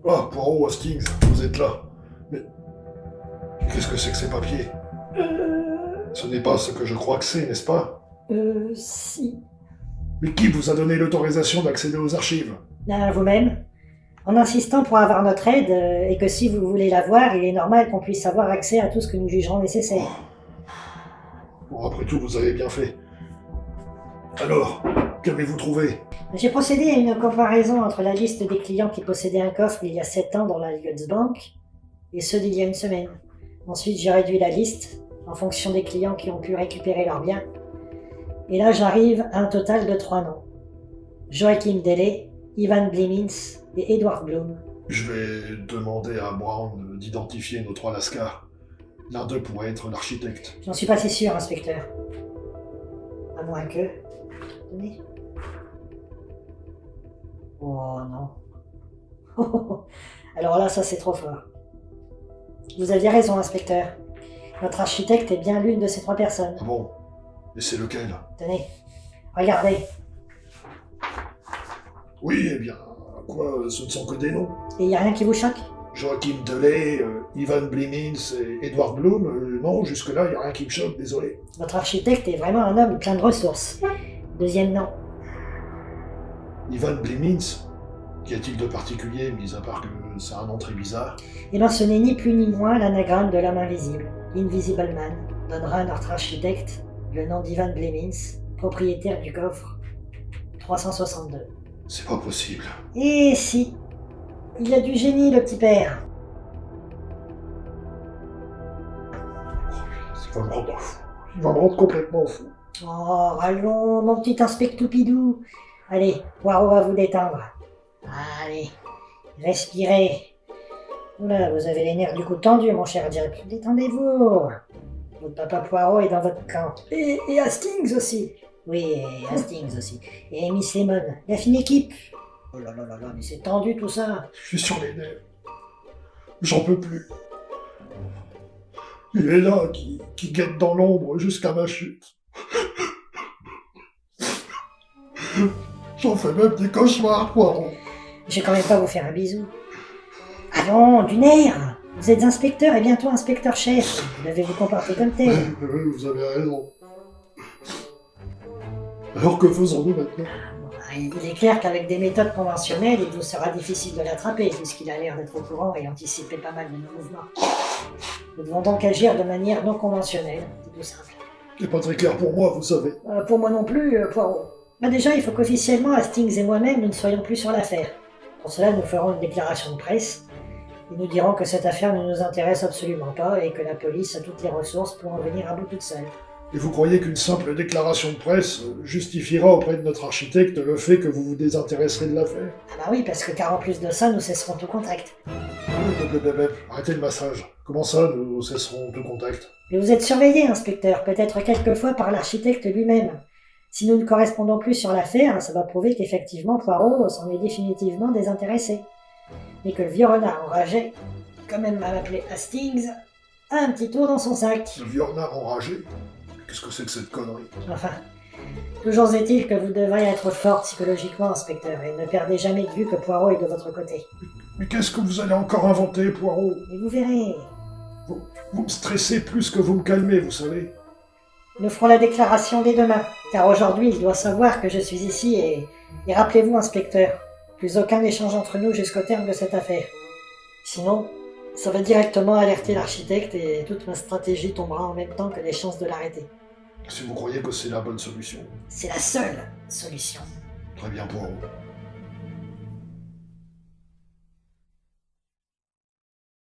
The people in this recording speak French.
Ah, Poirot, Hastings, vous êtes là. Mais qu'est-ce que c'est que ces papiers? Ce n'est pas ce que je crois que c'est, n'est-ce pas? Si. Mais qui vous a donné l'autorisation d'accéder aux archives? Vous-même. En insistant pour avoir notre aide, et que si vous voulez la voir, il est normal qu'on puisse avoir accès à tout ce que nous jugerons nécessaire. Bon, après tout, vous avez bien fait. Alors, qu'avez-vous trouvé? J'ai procédé à une comparaison entre la liste des clients qui possédaient un coffre il y a 7 ans dans la Lloyds Bank et ceux d'il y a une semaine. Ensuite, j'ai réduit la liste en fonction des clients qui ont pu récupérer leurs biens. Et là, j'arrive à un total de 3 noms. Joachim Delay, Ivan Blimins et Edward Bloom. Je vais demander à Brown d'identifier nos 3 lascars. L'un d'eux pourrait être l'architecte. J'en suis pas si sûr, inspecteur. À moins que... Tenez. Oh non. Alors là, ça c'est trop fort. Vous aviez raison, inspecteur. Notre architecte est bien l'une de ces 3 personnes. Ah bon? Et c'est lequel? Tenez, regardez. Oui, eh bien, quoi, ce ne sont que des noms. Et y a rien qui vous choque? Joachim Delay, Ivan Blimins et Edward Bloom, non, jusque-là, il n'y a rien qui me choque, désolé. Votre architecte est vraiment un homme plein de ressources. Deuxième nom. Ivan Blimins? Qu'y a-t-il de particulier, mis à part que c'est un nom très bizarre? Eh bien, ce n'est ni plus ni moins l'anagramme de l'homme invisible. Invisible Man donnera à notre architecte le nom d'Ivan Blimins, propriétaire du coffre 362. C'est pas possible. Et si, il a du génie, le petit père. Il va me rendre fou. Il va me rendre complètement fou. Oh, allons, mon petit inspectoupidou. Allez, Poirot va vous détendre. Allez, respirez. Oula, vous avez les nerfs du coup tendus, mon cher Jack. Détendez-vous. Votre papa Poirot est dans votre camp. Et Hastings aussi. Oui, et Hastings aussi. Et Miss Lemon. La fine équipe. Oh là là là là, mais c'est tendu tout ça. Je suis sur les nerfs. J'en peux plus. Il est là, qui guette dans l'ombre jusqu'à ma chute. J'en fais même des cauchemars, Poirot. Je vais quand même pas vous faire un bisou. Allons, du nerf. Vous êtes inspecteur et bientôt inspecteur-chef. Vous devez vous comporter comme tel. Oui, vous avez raison. Alors que faisons-nous maintenant? Il est clair qu'avec des méthodes conventionnelles, il vous sera difficile de l'attraper, puisqu'il a l'air d'être au courant et anticiper pas mal de nos mouvements. Nous devons donc agir de manière non conventionnelle, c'est tout simple. C'est pas très clair pour moi, vous savez. Pour moi non plus, Poirot. Déjà, il faut qu'officiellement Hastings et moi-même, nous ne soyons plus sur l'affaire. Pour cela, nous ferons une déclaration de presse, et nous dirons que cette affaire ne nous intéresse absolument pas, et que la police a toutes les ressources pour en venir à bout toute seule. Et vous croyez qu'une simple déclaration de presse justifiera auprès de notre architecte le fait que vous vous désintéresserez de l'affaire? Ah bah oui, parce que car en plus de ça, nous cesserons tout contact. Arrêtez le massage. Comment ça, nous cesserons tout contact? Mais vous êtes surveillé, inspecteur, peut-être quelquefois par l'architecte lui-même. Si nous ne correspondons plus sur l'affaire, ça va prouver qu'effectivement Poirot s'en est définitivement désintéressé. Et que le vieux renard enragé, quand même mal appelé Hastings, a un petit tour dans son sac. Le vieux renard enragé? Qu'est-ce que c'est que cette connerie? Enfin, toujours est-il que vous devrez être fort psychologiquement, inspecteur, et ne perdez jamais de vue que Poirot est de votre côté. Mais qu'est-ce que vous allez encore inventer, Poirot? Et vous verrez. Vous me stressez plus que vous me calmez, vous savez. Nous ferons la déclaration dès demain, car aujourd'hui il doit savoir que je suis ici et rappelez-vous, inspecteur, plus aucun échange entre nous jusqu'au terme de cette affaire. Sinon, ça va directement alerter l'architecte et toute ma stratégie tombera en même temps que les chances de l'arrêter. Si vous croyez que c'est la bonne solution. C'est la seule solution. Très bien, Poirot.